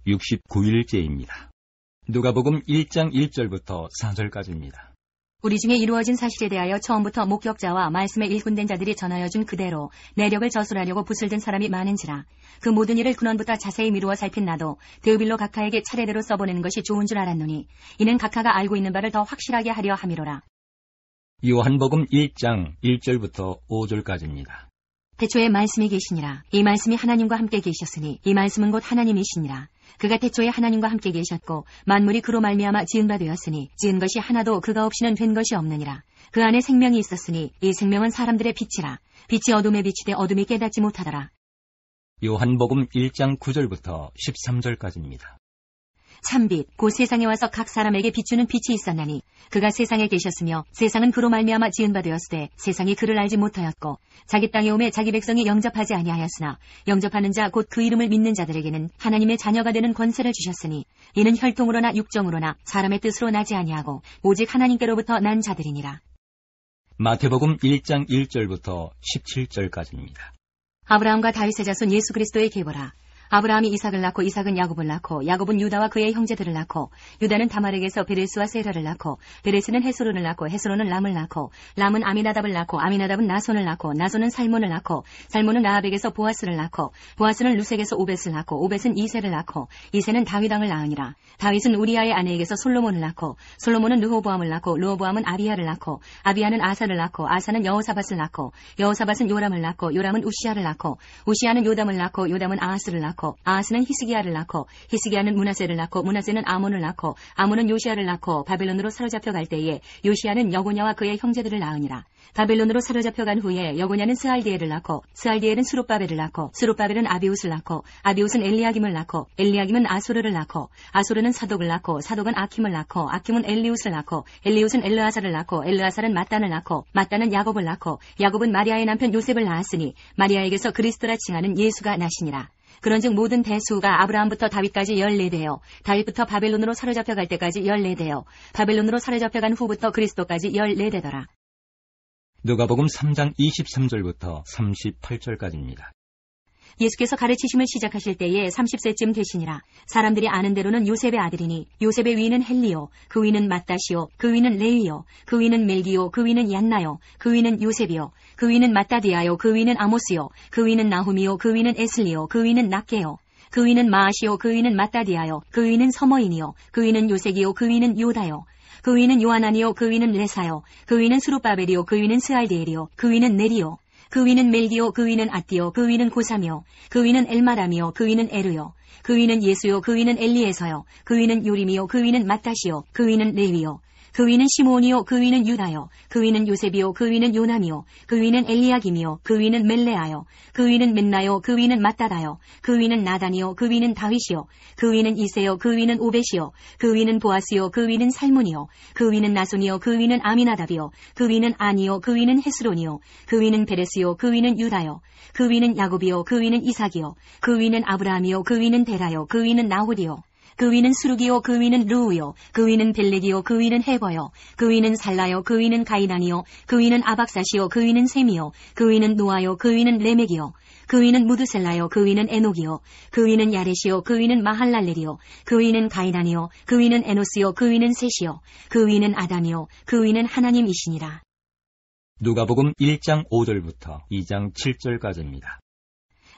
69일째입니다. 누가복음 1장 1절부터 4절까지입니다. 우리 중에 이루어진 사실에 대하여 처음부터 목격자와 말씀에 일꾼된 자들이 전하여 준 그대로 내력을 저술하려고 붓을 든 사람이 많은지라. 그 모든 일을 근원부터 자세히 미루어 살핀 나도 데오빌로 각하에게 차례대로 써보내는 것이 좋은 줄 알았노니 이는 각하가 알고 있는 바를 더 확실하게 하려 함이로라. 요한복음 1장 1절부터 5절까지입니다. 태초에 말씀이 계시니라. 이 말씀이 하나님과 함께 계셨으니 이 말씀은 곧 하나님이시니라. 그가 태초에 하나님과 함께 계셨고 만물이 그로 말미암아 지은 바 되었으니 지은 것이 하나도 그가 없이는 된 것이 없느니라. 그 안에 생명이 있었으니 이 생명은 사람들의 빛이라. 빛이 어둠에 비치되 어둠이 깨닫지 못하더라. 요한복음 1장 9절부터 13절까지입니다. 참빛 곧 세상에 와서 각 사람에게 비추는 빛이 있었나니 그가 세상에 계셨으며 세상은 그로 말미암아 지은 바 되었으되 세상이 그를 알지 못하였고 자기 땅에 오매 자기 백성이 영접하지 아니하였으나 영접하는 자 곧 그 이름을 믿는 자들에게는 하나님의 자녀가 되는 권세를 주셨으니 이는 혈통으로나 육정으로나 사람의 뜻으로 나지 아니하고 오직 하나님께로부터 난 자들이니라. 마태복음 1장 1절부터 17절까지입니다. 아브라함과 다윗의 자손 예수 그리스도의 계보라. 아브라함이 이삭을 낳고 이삭은 야곱을 낳고 야곱은 유다와 그의 형제들을 낳고 유다는 다말에게서 베레스와 세라를 낳고 베레스는 헤스론을 낳고 헤스론은 람을 낳고 람은 아미나답을 낳고 아미나답은 나손을 낳고 나손은 살몬을 낳고 살몬은 라합에게서 보아스를 낳고 보아스는 루색에서 오벳을 낳고 오벳은 이세를 낳고 이세는 다윗 왕을 낳으니라. 다윗은 우리아의 아내에게서 솔로몬을 낳고 솔로몬은 르호보암을 낳고 르호보암은 아비야를 낳고 아비야는 아사를 낳고 아사는 여호사밧을 낳고 여호사밧은 요람을 낳고 요람은 우시야를 낳고 우시야는 요담을 낳고 요담은 아하스를 낳고 아하스는 히스기야를 낳고 히스기야는 므낫세를 낳고 므낫세는 아몬을 낳고 아몬은 요시야를 낳고 바벨론으로 사로잡혀 갈 때에 요시야는 여고냐와 그의 형제들을 낳으니라. 바벨론으로 사로잡혀 간 후에 여고냐는 스알디엘을 낳고 스알디엘은 스룹바벨을 낳고 스룹바벨은 아비웃을 낳고 아비웃은 엘리야김을 낳고 엘리야김은 아소르를 낳고 아소르는 사독을 낳고 사독은 아킴을 낳고 아킴은 엘리웃을 낳고 엘리웃은 엘르아사를 낳고 엘르아사는 mat단을 낳고 mat단은 야곱을 낳고 야곱은 마리아의 남편 요셉을 낳았으니 마리아에게서 그리스도라 칭하는 예수가 나시니라. 그런즉 모든 대수가 아브라함부터 다윗까지 14대요. 다윗부터 바벨론으로 사로잡혀 갈 때까지 14대요. 바벨론으로 사로잡혀 간 후부터 그리스도까지 14대더라. 누가복음 3장 23절부터 38절까지입니다. 예수께서 가르치심을 시작하실 때에 30세쯤 되시니라. 사람들이 아는 대로는 요셉의 아들이니 요셉의 위는 헬리요, 그 위는 맏다시요, 그 위는 레위요, 그 위는 멜기요, 그 위는 얀나요, 그 위는 요셉이요, 그 위는 마따디아요, 그 위는 아모스요, 그 위는 나훔이요, 그 위는 에슬리요, 그 위는 낫게요, 그 위는 마아시요, 그 위는 마따디아요, 그 위는 서머인이요, 그 위는 요색이요, 그 위는 요다요, 그 위는 요하나니요, 그 위는 레사요, 그 위는 스룹바벨이요, 그 위는 스알디엘이요, 그 위는 네리요, 그 위는 멜기요, 그 위는 아띠요, 그 위는 고사미요, 그 위는 엘마람이요, 그 위는 에르요, 그 위는 예수요, 그 위는 엘리에서요, 그 위는 요림이요, 그 위는 맏다시요, 그 위는 레위요, 그 위는 시므온이요, 그 위는 유다요, 그 위는 요셉이요, 그 위는 요남이요, 그 위는 엘리야김이요, 그 위는 멜레아요, 그 위는 맨나요, 그 위는 마따다요, 그 위는 나단이요, 그 위는 다윗이요, 그 위는 이세요, 그 위는 오벳이요, 그 위는 보아스요, 그 위는 살문이요, 그 위는 나손이요, 그 위는 아미나답이요, 그 위는 아니요, 그 위는 헤스론이요, 그 위는 베레스요, 그 위는 유다요, 그 위는 야곱이요, 그 위는 이삭이요, 그 위는 아브라함이요, 그 위는 데라요, 그 위는 나홀이요, 그 위는 수룩이요, 그 위는 르우요, 그 위는 벨렉이요, 그 위는 헤버요, 그 위는 살라요, 그 위는 가이단이요, 그 위는 아박사시요, 그 위는 셈이요, 그 위는 노아요, 그 위는 레멕이요, 그 위는 무드셀라요, 그 위는 에녹이요, 그 위는 야렛이요, 그 위는 마할랄렐이요, 그 위는 가이단이요, 그 위는 에노스요, 그 위는 셋이요, 그 위는 아담이요, 그 위는 하나님이시니라. 누가복음 1장 5절부터 2장 7절까지입니다.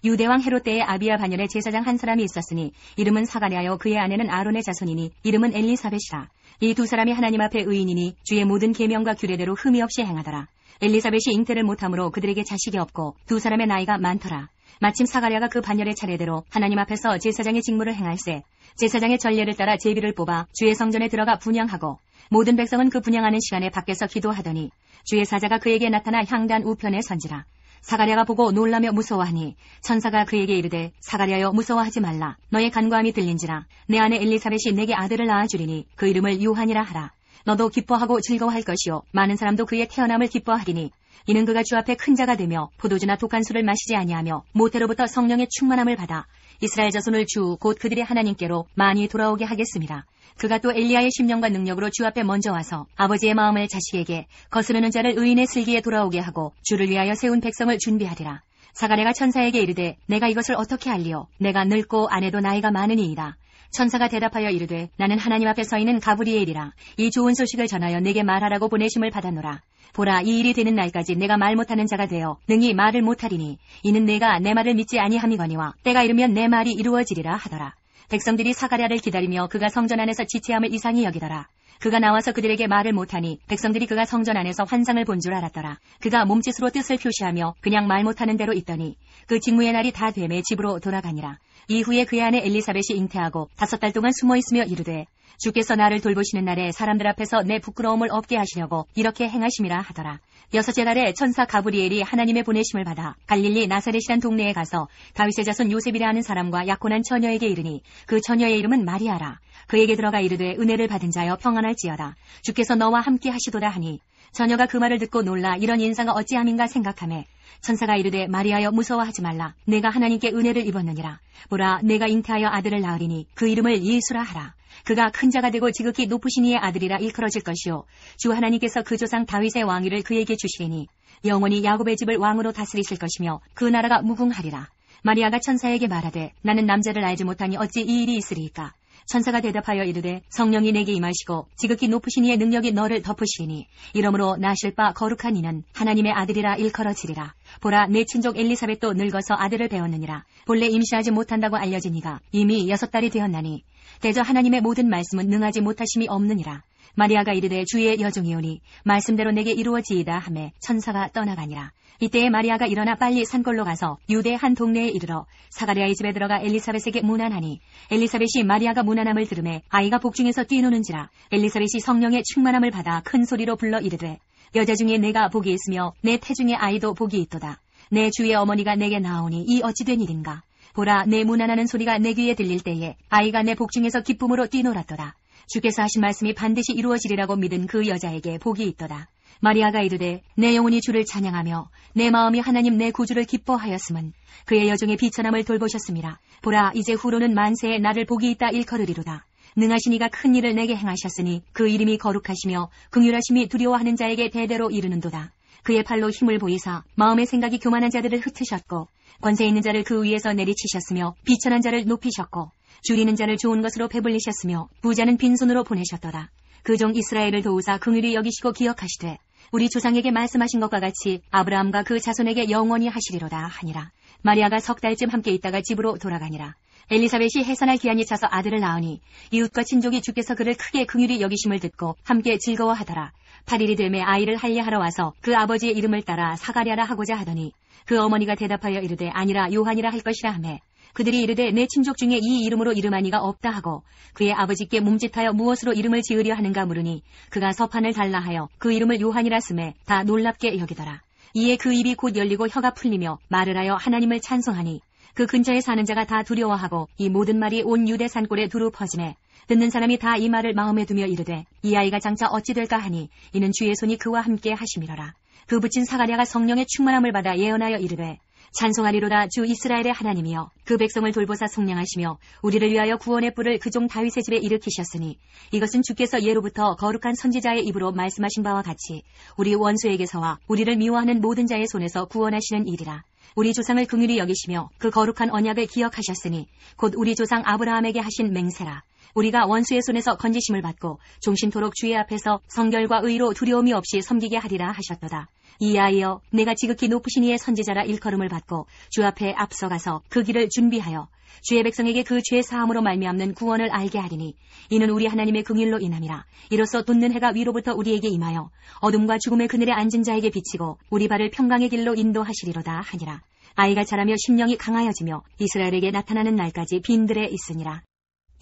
유대왕 헤롯 때에 아비야 반열에 제사장 한 사람이 있었으니 이름은 사가랴요, 그의 아내는 아론의 자손이니 이름은 엘리사벳이라. 이 두 사람이 하나님 앞에 의인이니 주의 모든 계명과 규례대로 흠이 없이 행하더라. 엘리사벳이 잉태를 못함으로 그들에게 자식이 없고 두 사람의 나이가 많더라. 마침 사가랴가 그 반열의 차례대로 하나님 앞에서 제사장의 직무를 행할세 제사장의 전례를 따라 제비를 뽑아 주의 성전에 들어가 분향하고 모든 백성은 그 분향하는 시간에 밖에서 기도하더니 주의 사자가 그에게 나타나 향단 우편에 선지라. 사가랴가 보고 놀라며 무서워하니 천사가 그에게 이르되 사가랴여 무서워하지 말라. 너의 간구함이 들린지라. 내 아내 엘리사벳이 내게 아들을 낳아주리니 그 이름을 요한이라 하라. 너도 기뻐하고 즐거워할 것이요 많은 사람도 그의 태어남을 기뻐하리니 이는 그가 주 앞에 큰 자가 되며 포도주나 독한 술을 마시지 아니하며 모태로부터 성령의 충만함을 받아 이스라엘 자손을 주 곧 그들의 하나님께로 많이 돌아오게 하겠습니다. 그가 또 엘리야의 심령과 능력으로 주 앞에 먼저 와서 아버지의 마음을 자식에게 거스르는 자를 의인의 슬기에 돌아오게 하고 주를 위하여 세운 백성을 준비하리라. 사가랴가 천사에게 이르되 내가 이것을 어떻게 알리오? 내가 늙고 아내도 나이가 많으니이다. 천사가 대답하여 이르되 나는 하나님 앞에 서 있는 가브리엘이라. 이 좋은 소식을 전하여 내게 말하라고 보내심을 받았노라. 보라, 이 일이 되는 날까지 내가 말 못하는 자가 되어 능히 말을 못하리니 이는 내가 내 말을 믿지 아니함이거니와 때가 이르면 내 말이 이루어지리라 하더라. 백성들이 사가랴를 기다리며 그가 성전 안에서 지체함을 이상히 여기더라. 그가 나와서 그들에게 말을 못하니 백성들이 그가 성전 안에서 환상을 본 줄 알았더라. 그가 몸짓으로 뜻을 표시하며 그냥 말 못하는 대로 있더니 그 직무의 날이 다 되매 집으로 돌아가니라. 이후에 그의 아내 엘리사벳이 잉태하고 5달 동안 숨어있으며 이르되 주께서 나를 돌보시는 날에 사람들 앞에서 내 부끄러움을 없게 하시려고 이렇게 행하심이라 하더라. 6째 달에 천사 가브리엘이 하나님의 보내심을 받아 갈릴리 나사렛이란 동네에 가서 다윗의 자손 요셉이라 하는 사람과 약혼한 처녀에게 이르니 그 처녀의 이름은 마리아라. 그에게 들어가 이르되 은혜를 받은 자여 평안할지어다. 주께서 너와 함께 하시도다 하니 처녀가 그 말을 듣고 놀라 이런 인사가 어찌함인가 생각하매 천사가 이르되 마리아여 무서워하지 말라. 내가 하나님께 은혜를 입었느니라. 보라, 내가 잉태하여 아들을 낳으리니 그 이름을 예수라 하라. 그가 큰 자가 되고 지극히 높으신 이의 아들이라 일컬어질 것이요 주 하나님께서 그 조상 다윗의 왕위를 그에게 주시리니 영원히 야곱의 집을 왕으로 다스리실 것이며 그 나라가 무궁하리라. 마리아가 천사에게 말하되 나는 남자를 알지 못하니 어찌 이 일이 있으리이까. 천사가 대답하여 이르되 성령이 내게 임하시고 지극히 높으신 이의 능력이 너를 덮으시리니 이러므로 나실 바 거룩한 이는 하나님의 아들이라 일컬어지리라. 보라, 내 친족 엘리사벳도 늙어서 아들을 배웠느니라. 본래 임시하지 못한다고 알려진 이가 이미 6달이 되었나니 대저 하나님의 모든 말씀은 능하지 못하심이 없느니라. 마리아가 이르되 주의 여종이오니 말씀대로 내게 이루어지이다 하매 천사가 떠나가니라. 이때에 마리아가 일어나 빨리 산골로 가서 유대 한 동네에 이르러 사가랴의 집에 들어가 엘리사벳에게 문안하니 엘리사벳이 마리아가 문안함을 들으매 아이가 복중에서 뛰노는지라. 엘리사벳이 성령의 충만함을 받아 큰 소리로 불러 이르되 여자 중에 내가 복이 있으며 내 태중의 아이도 복이 있도다. 내 주의 어머니가 내게 나오니 이 어찌 된 일인가. 보라, 내 문안하는 소리가 내 귀에 들릴 때에 아이가 내 복중에서 기쁨으로 뛰놀았도다. 주께서 하신 말씀이 반드시 이루어지리라고 믿은 그 여자에게 복이 있도다. 마리아가 이르되 내 영혼이 주를 찬양하며 내 마음이 하나님 내 구주를 기뻐하였음은 그의 여종의 비천함을 돌보셨음이라. 보라, 이제 후로는 만세에 나를 복이 있다 일컬으리로다. 능하신 이가 큰 일을 내게 행하셨으니 그 이름이 거룩하시며 긍휼하심이 두려워하는 자에게 대대로 이르는도다. 그의 팔로 힘을 보이사 마음의 생각이 교만한 자들을 흩으셨고 권세 있는 자를 그 위에서 내리치셨으며 비천한 자를 높이셨고 줄이는 자를 좋은 것으로 배불리셨으며 부자는 빈손으로 보내셨도다. 그 종 이스라엘을 도우사 긍휼히 여기시고 기억하시되 우리 조상에게 말씀하신 것과 같이 아브라함과 그 자손에게 영원히 하시리로다 하니라. 마리아가 6달쯤 함께 있다가 집으로 돌아가니라. 엘리사벳이 해산할 기한이 차서 아들을 낳으니 이웃과 친족이 주께서 그를 크게 긍휼히 여기심을 듣고 함께 즐거워하더라. 8일이 되매 아이를 할례하러 와서 그 아버지의 이름을 따라 사가랴라 하고자 하더니 그 어머니가 대답하여 이르되 아니라 요한이라 할 것이라 하매 그들이 이르되 내 친족 중에 이 이름으로 이름한 이가 없다 하고 그의 아버지께 몸짓하여 무엇으로 이름을 지으려 하는가 물으니 그가 서판을 달라 하여 그 이름을 요한이라 쓰매 다 놀랍게 여기더라. 이에 그 입이 곧 열리고 혀가 풀리며 말을 하여 하나님을 찬송하니 그 근처에 사는 자가 다 두려워하고 이 모든 말이 온 유대 산골에 두루 퍼지매 듣는 사람이 다 이 말을 마음에 두며 이르되 이 아이가 장차 어찌 될까 하니 이는 주의 손이 그와 함께 하심이로라. 그 붙인 사가랴가 성령의 충만함을 받아 예언하여 이르되 찬송하리로다. 주 이스라엘의 하나님이여 그 백성을 돌보사 속량하시며 우리를 위하여 구원의 뿔을 그 종 다윗의 집에 일으키셨으니 이것은 주께서 예로부터 거룩한 선지자의 입으로 말씀하신 바와 같이 우리 원수에게서와 우리를 미워하는 모든 자의 손에서 구원하시는 일이라. 우리 조상을 긍휼히 여기시며 그 거룩한 언약을 기억하셨으니 곧 우리 조상 아브라함에게 하신 맹세라. 우리가 원수의 손에서 건지심을 받고 종신토록 주의 앞에서 성결과 의로 두려움이 없이 섬기게 하리라 하셨도다. 이 아이여 내가 지극히 높으신 이의 선지자라 일컬음을 받고 주 앞에 앞서가서 그 길을 준비하여 주의 백성에게 그 죄 사함으로 말미암는 구원을 알게 하리니 이는 우리 하나님의 긍휼로 인함이라. 이로써 돋는 해가 위로부터 우리에게 임하여 어둠과 죽음의 그늘에 앉은 자에게 비치고 우리 발을 평강의 길로 인도하시리로다 하니라. 아이가 자라며 심령이 강하여지며 이스라엘에게 나타나는 날까지 빈들에 있으니라.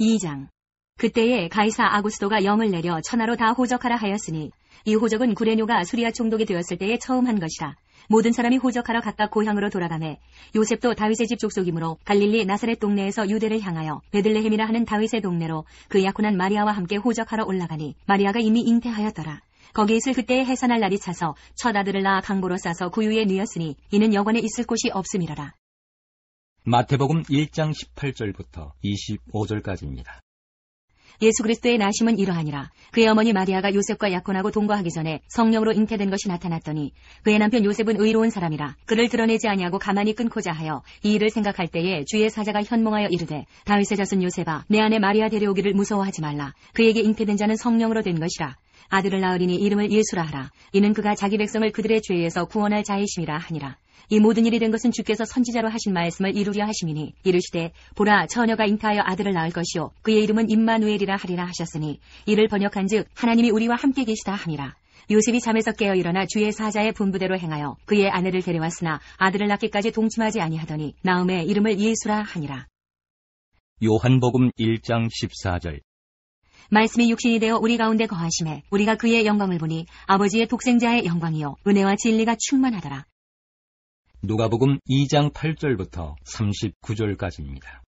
2장. 그때에 가이사 아구스도가 영을 내려 천하로 다 호적하라 하였으니 이 호적은 구레뇨가 수리아 총독이 되었을 때에 처음 한 것이라. 모든 사람이 호적하러 각각 고향으로 돌아가매 요셉도 다윗의 집 족속이므로 갈릴리 나사렛 동네에서 유대를 향하여 베들레헴이라 하는 다윗의 동네로 그 약혼한 마리아와 함께 호적하러 올라가니 마리아가 이미 잉태하였더라. 거기 있을 그때에 해산할 날이 차서 첫 아들을 낳아 강보로 싸서 구유에 누였으니 이는 여관에 있을 곳이 없음이러라. 마태복음 1장 18절부터 25절까지입니다. 예수 그리스도의 나심은 이러하니라. 그의 어머니 마리아가 요셉과 약혼하고 동거하기 전에 성령으로 잉태된 것이 나타났더니 그의 남편 요셉은 의로운 사람이라 그를 드러내지 아니하고 가만히 끊고자 하여 이 일을 생각할 때에 주의 사자가 현몽하여 이르되 다윗의 자손 요셉아 내 아내 마리아 데려오기를 무서워하지 말라. 그에게 잉태된 자는 성령으로 된 것이라. 아들을 낳으리니 이름을 예수라 하라. 이는 그가 자기 백성을 그들의 죄에서 구원할 자이심이라 하니라. 이 모든 일이 된 것은 주께서 선지자로 하신 말씀을 이루려 하심이니 이르시되 보라 처녀가 잉태하여 아들을 낳을 것이요 그의 이름은 임마누엘이라 하리라 하셨으니 이를 번역한즉 하나님이 우리와 함께 계시다 하니라. 요셉이 잠에서 깨어 일어나 주의 사자의 분부대로 행하여 그의 아내를 데려왔으나 아들을 낳기까지 동침하지 아니하더니 나음에 이름을 예수라 하니라. 요한복음 1장 14절. 말씀이 육신이 되어 우리 가운데 거하심에 우리가 그의 영광을 보니 아버지의 독생자의 영광이요 은혜와 진리가 충만하더라. 누가복음 2장 8절부터 39절까지입니다.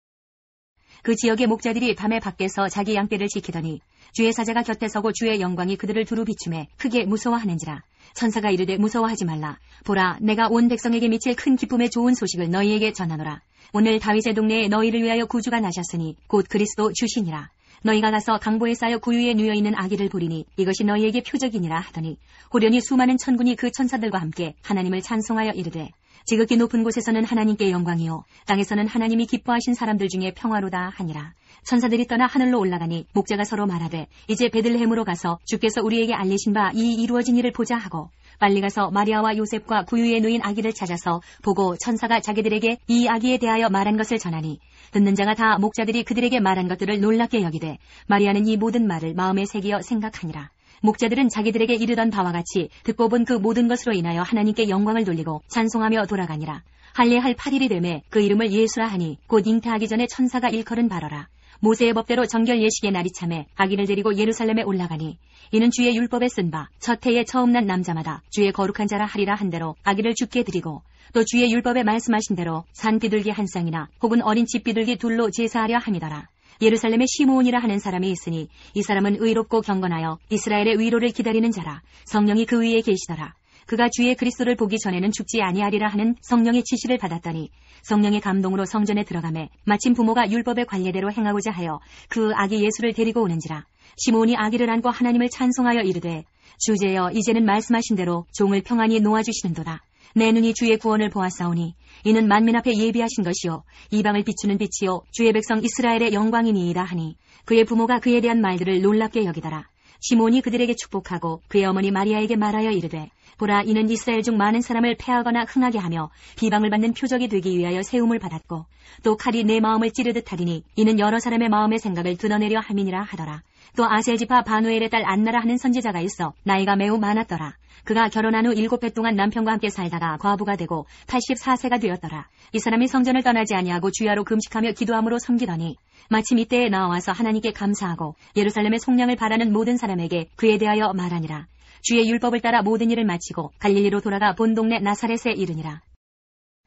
그 지역의 목자들이 밤에 밖에서 자기 양떼를 지키더니 주의 사자가 곁에 서고 주의 영광이 그들을 두루 비추매 크게 무서워하는지라. 천사가 이르되 무서워하지 말라. 보라 내가 온 백성에게 미칠 큰 기쁨의 좋은 소식을 너희에게 전하노라. 오늘 다윗의 동네에 너희를 위하여 구주가 나셨으니 곧 그리스도 주시니라. 너희가 가서 강보에 쌓여 구유에 누워있는 아기를 보리니 이것이 너희에게 표적이니라 하더니 호련히 수많은 천군이 그 천사들과 함께 하나님을 찬송하여 이르되 지극히 높은 곳에서는 하나님께 영광이요 땅에서는 하나님이 기뻐하신 사람들 중에 평화로다 하니라. 천사들이 떠나 하늘로 올라가니 목자가 서로 말하되 이제 베들레헴으로 가서 주께서 우리에게 알리신 바 이 이루어진 일을 보자 하고 빨리 가서 마리아와 요셉과 구유에 누인 아기를 찾아서 보고 천사가 자기들에게 이 아기에 대하여 말한 것을 전하니 듣는 자가 다 목자들이 그들에게 말한 것들을 놀랍게 여기되 마리아는 이 모든 말을 마음에 새기어 생각하니라. 목자들은 자기들에게 이르던 바와 같이 듣고 본 그 모든 것으로 인하여 하나님께 영광을 돌리고 찬송하며 돌아가니라. 할례할 8일이 되매 그 이름을 예수라 하니 곧 잉태하기 전에 천사가 일컬은 바로라. 모세의 법대로 정결 예식의 날이 참에 아기를 데리고 예루살렘에 올라가니 이는 주의 율법에 쓴 바 첫 해에 처음 난 남자마다 주의 거룩한 자라 하리라 한 대로 아기를 죽게 드리고 또 주의 율법에 말씀하신 대로 산 비둘기 한 쌍이나 혹은 어린 집 비둘기 둘로 제사하려 함이더라. 예루살렘에 시므온이라 하는 사람이 있으니 이 사람은 의롭고 경건하여 이스라엘의 위로를 기다리는 자라. 성령이 그 위에 계시더라. 그가 주의 그리스도를 보기 전에는 죽지 아니하리라 하는 성령의 지시를 받았더니 성령의 감동으로 성전에 들어가매 마침 부모가 율법의 관례대로 행하고자 하여 그 아기 예수를 데리고 오는지라. 시므온이 아기를 안고 하나님을 찬송하여 이르되 주제여 이제는 말씀하신 대로 종을 평안히 놓아주시는도다. 내 눈이 주의 구원을 보았사오니 이는 만민 앞에 예비하신 것이요 이방을 비추는 빛이요 주의 백성 이스라엘의 영광이니이다 하니 그의 부모가 그에 대한 말들을 놀랍게 여기더라. 시몬이 그들에게 축복하고 그의 어머니 마리아에게 말하여 이르되 보라 이는 이스라엘 중 많은 사람을 패하거나 흥하게 하며 비방을 받는 표적이 되기 위하여 세움을 받았고 또 칼이 내 마음을 찌르듯 하리니 이는 여러 사람의 마음의 생각을 드러내려 함이니라 하더라. 또 아셀지파 바누엘의 딸 안나라 하는 선지자가 있어 나이가 매우 많았더라. 그가 결혼한 후 7해 동안 남편과 함께 살다가 과부가 되고 84세가 되었더라. 이 사람이 성전을 떠나지 아니하고 주야로 금식하며 기도함으로 섬기더니 마침 이때에 나와서 하나님께 감사하고 예루살렘의 속량을 바라는 모든 사람에게 그에 대하여 말하니라. 주의 율법을 따라 모든 일을 마치고 갈릴리로 돌아가 본 동네 나사렛에 이르니라.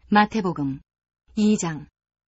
마태복음 2장.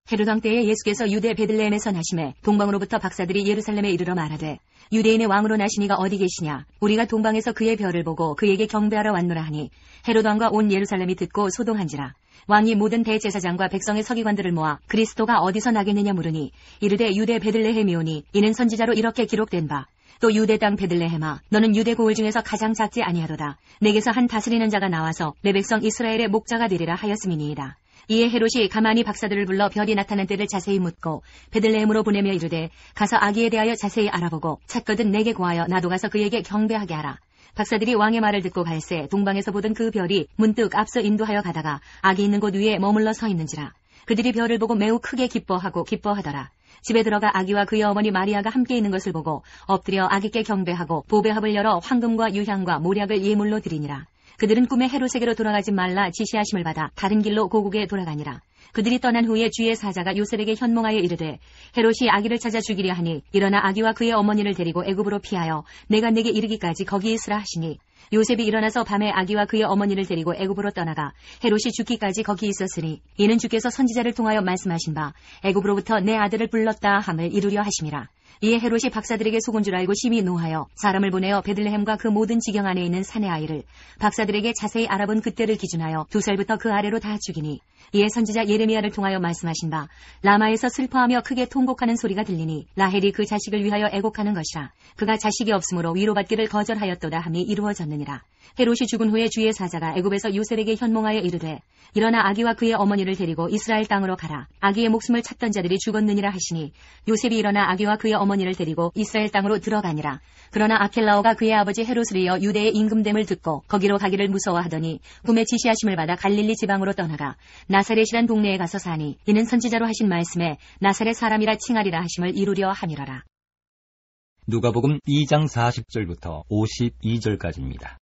헤롯 왕 때에 예수께서 유대 베들레헴에서 나심에 동방으로부터 박사들이 예루살렘에 이르러 말하되 유대인의 왕으로 나신 이가 어디 계시냐. 우리가 동방에서 그의 별을 보고 그에게 경배하러 왔노라 하니 헤롯 왕과 온 예루살렘이 듣고 소동한지라. 왕이 모든 대제사장과 백성의 서기관들을 모아 그리스도가 어디서 나겠느냐 물으니 이르되 유대 베들레헴이오니 이는 선지자로 이렇게 기록된 바 또 유대 땅 베들레헴아 너는 유대 고을 중에서 가장 작지 아니하도다. 내게서 한 다스리는 자가 나와서 내 백성 이스라엘의 목자가 되리라 하였음이니이다. 이에 헤롯이 가만히 박사들을 불러 별이 나타난 때를 자세히 묻고 베들레헴으로 보내며 이르되 가서 아기에 대하여 자세히 알아보고 찾거든 내게 고하여 나도 가서 그에게 경배하게 하라. 박사들이 왕의 말을 듣고 갈새 동방에서 보던 그 별이 문득 앞서 인도하여 가다가 아기 있는 곳 위에 머물러 서 있는지라. 그들이 별을 보고 매우 크게 기뻐하고 기뻐하더라. 집에 들어가 아기와 그의 어머니 마리아가 함께 있는 것을 보고 엎드려 아기께 경배하고 보배합을 열어 황금과 유향과 모략을 예물로 드리니라. 그들은 꿈에 헤롯에게로 돌아가지 말라 지시하심을 받아 다른 길로 고국에 돌아가니라. 그들이 떠난 후에 주의 사자가 요셉에게 현몽하여 이르되 헤롯이 아기를 찾아 죽이려 하니 일어나 아기와 그의 어머니를 데리고 애굽으로 피하여 내가 내게 이르기까지 거기 있으라 하시니 요셉이 일어나서 밤에 아기와 그의 어머니를 데리고 애굽으로 떠나가 헤롯이 죽기까지 거기 있었으니 이는 주께서 선지자를 통하여 말씀하신 바 애굽으로부터 내 아들을 불렀다 함을 이루려 하심이라. 이에 헤롯이 박사들에게 속은 줄 알고 심히 노하여 사람을 보내어 베들레헴과 그 모든 지경 안에 있는 산의 아이를 박사들에게 자세히 알아본 그때를 기준하여 2살부터 그 아래로 다 죽이니, 이에 선지자 예레미야를 통하여 말씀하신 바 라마에서 슬퍼하며 크게 통곡하는 소리가 들리니 라헬이 그 자식을 위하여 애곡하는 것이라. 그가 자식이 없으므로 위로받기를 거절하였도다 함이 이루어졌느니라. 헤롯이 죽은 후에 주의 사자가 애굽에서 요셉에게 현몽하여 이르되 일어나 아기와 그의 어머니를 데리고 이스라엘 땅으로 가라. 아기의 목숨을 찾던 자들이 죽었느니라 하시니 요셉이 일어나 아기와 그의 어머니를 데리고 이스라엘 땅으로 들어가니라. 그러나 아켈라오가 그의 아버지 헤롯을 이어 유대의 임금됨을 듣고 거기로 가기를 무서워하더니 꿈에 지시하심을 받아 갈릴리 지방으로 떠나가 나사렛이란 동네에 가서 사니 이는 선지자로 하신 말씀에 나사렛 사람이라 칭하리라 하심을 이루려 함이러라. 누가복음 2장 40절부터 52절까지입니다.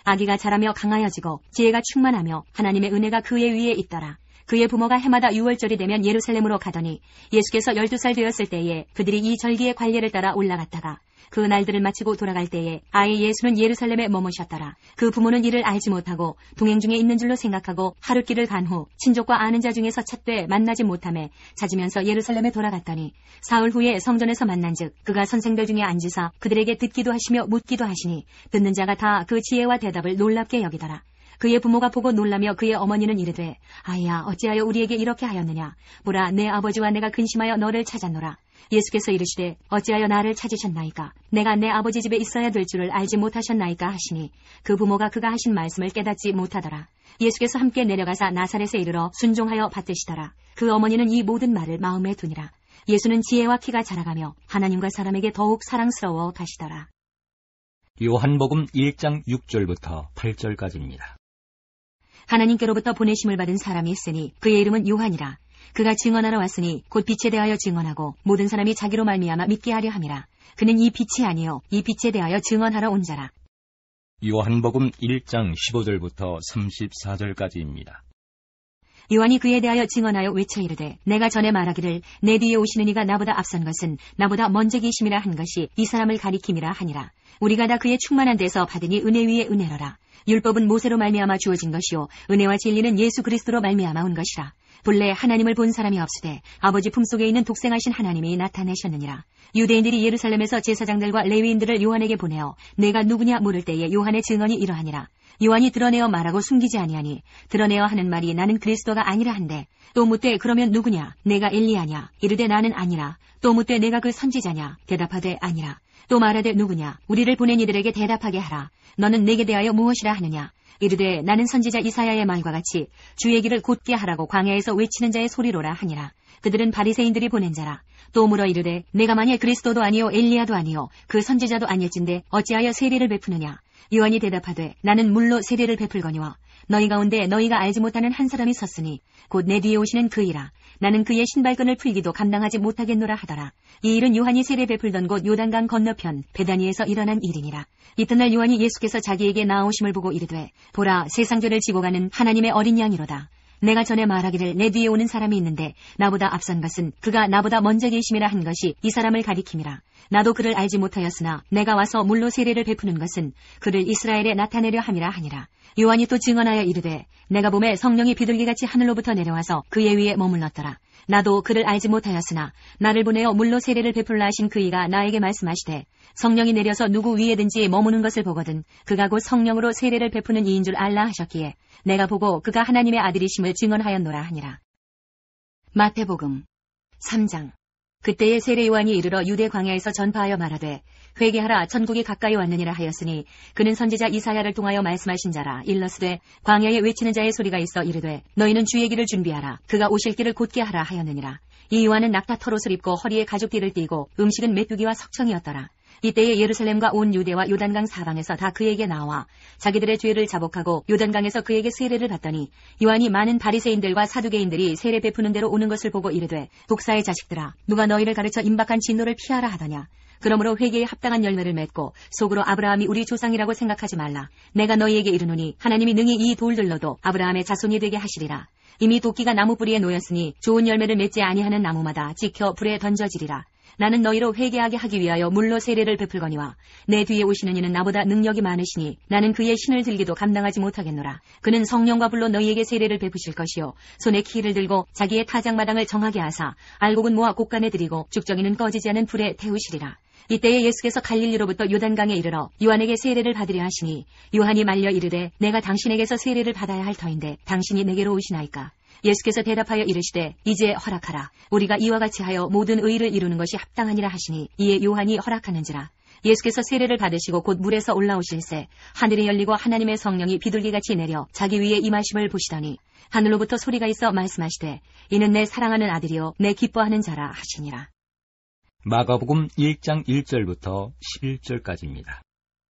아기가 자라며 강하여지고 지혜가 충만하며 하나님의 은혜가 그의 위에 있더라. 그의 부모가 해마다 6월절이 되면 예루살렘으로 가더니 예수께서 12살 되었을 때에 그들이 이 절기의 관례를 따라 올라갔다가 그 날들을 마치고 돌아갈 때에 아이 예수는 예루살렘에 머무셨더라. 그 부모는 이를 알지 못하고 동행 중에 있는 줄로 생각하고 하룻길을 간 후 친족과 아는 자 중에서 찾되 만나지 못하매 찾으면서 예루살렘에 돌아갔더니 사흘 후에 성전에서 만난즉 그가 선생들 중에 앉으사 그들에게 듣기도 하시며 묻기도 하시니 듣는 자가 다 그 지혜와 대답을 놀랍게 여기더라. 그의 부모가 보고 놀라며 그의 어머니는 이르되 아이야 어찌하여 우리에게 이렇게 하였느냐. 보라 내 아버지와 내가 근심하여 너를 찾았노라. 예수께서 이르시되 어찌하여 나를 찾으셨나이까. 내가 내 아버지 집에 있어야 될 줄을 알지 못하셨나이까 하시니 그 부모가 그가 하신 말씀을 깨닫지 못하더라. 예수께서 함께 내려가사 나사렛에 이르러 순종하여 받드시더라. 그 어머니는 이 모든 말을 마음에 두니라. 예수는 지혜와 키가 자라가며 하나님과 사람에게 더욱 사랑스러워 가시더라. 요한복음 1장 6절부터 8절까지입니다. 하나님께로부터 보내심을 받은 사람이 있으니 그의 이름은 요한이라. 그가 증언하러 왔으니 곧 빛에 대하여 증언하고 모든 사람이 자기로 말미암아 믿게 하려 함이라. 그는 이 빛이 아니요 이 빛에 대하여 증언하러 온 자라. 요한복음 1장 15절부터 34절까지입니다. 요한이 그에 대하여 증언하여 외쳐 이르되 내가 전에 말하기를 내 뒤에 오시는 이가 나보다 앞선 것은 나보다 먼저 계심이라 한 것이 이 사람을 가리킴이라 하니라. 우리가 다 그의 충만한 데서 받으니 은혜 위에 은혜로라. 율법은 모세로 말미암아 주어진 것이요 은혜와 진리는 예수 그리스도로 말미암아 온 것이라. 본래 하나님을 본 사람이 없으되 아버지 품속에 있는 독생하신 하나님이 나타내셨느니라. 유대인들이 예루살렘에서 제사장들과 레위인들을 요한에게 보내어 내가 누구냐 물을 때에 요한의 증언이 이러하니라. 요한이 드러내어 말하고 숨기지 아니하니 드러내어 하는 말이 나는 그리스도가 아니라 한데 또 묻되 그러면 누구냐. 내가 엘리야냐. 이르되 나는 아니라. 또 묻되 내가 그 선지자냐. 대답하되 아니라. 또 말하되 누구냐. 우리를 보낸 이들에게 대답하게 하라. 너는 내게 대하여 무엇이라 하느냐. 이르되 나는 선지자 이사야의 말과 같이 주의 길을 곧게 하라고 광야에서 외치는 자의 소리로라 하니라. 그들은 바리새인들이 보낸 자라. 또 물어 이르되 내가 만일 그리스도도 아니요 엘리야도 아니요 그 선지자도 아닐진데 어찌하여 세례를 베푸느냐. 요한이 대답하되 나는 물로 세례를 베풀거니와 너희 가운데 너희가 알지 못하는 한 사람이 섰으니 곧 내 뒤에 오시는 그이라. 나는 그의 신발끈을 풀기도 감당하지 못하겠노라 하더라. 이 일은 요한이 세례 베풀던 곳 요단강 건너편 베다니에서 일어난 일이니라. 이튿날 요한이 예수께서 자기에게 나오심을 보고 이르되 보라 세상 죄를 지고 가는 하나님의 어린 양이로다. 내가 전에 말하기를 내 뒤에 오는 사람이 있는데 나보다 앞선 것은 그가 나보다 먼저 계심이라 한 것이 이 사람을 가리킴이라. 나도 그를 알지 못하였으나 내가 와서 물로 세례를 베푸는 것은 그를 이스라엘에 나타내려 함이라 하니라. 요한이 또 증언하여 이르되 내가 보매 성령이 비둘기같이 하늘로부터 내려와서 그의 위에 머물렀더라. 나도 그를 알지 못하였으나 나를 보내어 물로 세례를 베풀라 하신 그이가 나에게 말씀하시되 성령이 내려서 누구 위에든지 머무는 것을 보거든 그가 곧 성령으로 세례를 베푸는 이인 줄 알라 하셨기에 내가 보고 그가 하나님의 아들이심을 증언하였노라 하니라. 마태복음 3장. 그때에 세례 요한이 이르러 유대 광야에서 전파하여 말하되 회개하라 천국이 가까이 왔느니라 하였으니 그는 선지자 이사야를 통하여 말씀하신 자라. 일러스되 광야에 외치는 자의 소리가 있어 이르되 너희는 주의 길을 준비하라. 그가 오실 길을 곧게 하라 하였느니라. 이 요한은 낙타 털옷을 입고 허리에 가죽띠를 띠고 음식은 메뚜기와 석청이었더라. 이때에 예루살렘과 온 유대와 요단강 사방에서 다 그에게 나와 자기들의 죄를 자복하고 요단강에서 그에게 세례를 받더니 요한이 많은 바리새인들과 사두개인들이 세례 베푸는 대로 오는 것을 보고 이르되 독사의 자식들아 누가 너희를 가르쳐 임박한 진노를 피하라 하더냐. 그러므로 회개에 합당한 열매를 맺고 속으로 아브라함이 우리 조상이라고 생각하지 말라. 내가 너희에게 이르노니 하나님이 능히 이 돌들로도 아브라함의 자손이 되게 하시리라. 이미 도끼가 나무 뿌리에 놓였으니 좋은 열매를 맺지 아니하는 나무마다 지켜 불에 던져지리라. 나는 너희로 회개하게 하기 위하여 물로 세례를 베풀거니와 내 뒤에 오시는 이는 나보다 능력이 많으시니 나는 그의 신을 들기도 감당하지 못하겠노라. 그는 성령과 불로 너희에게 세례를 베푸실 것이요 손에 키를 들고 자기의 타작마당을 정하게 하사 알곡은 모아 곡간에 들이고 죽정이는 꺼지지 않은 불에 태우시리라. 이때에 예수께서 갈릴리로부터 요단강에 이르러 요한에게 세례를 받으려 하시니 요한이 말려 이르되 내가 당신에게서 세례를 받아야 할 터인데 당신이 내게로 오시나이까. 예수께서 대답하여 이르시되 이제 허락하라. 우리가 이와 같이 하여 모든 의를 이루는 것이 합당하니라 하시니 이에 요한이 허락하는지라. 예수께서 세례를 받으시고 곧 물에서 올라오실새 하늘이 열리고 하나님의 성령이 비둘기같이 내려 자기 위에 임하심을 보시더니 하늘로부터 소리가 있어 말씀하시되 이는 내 사랑하는 아들이요 내 기뻐하는 자라 하시니라. 마가복음 1장 1절부터 11절까지입니다.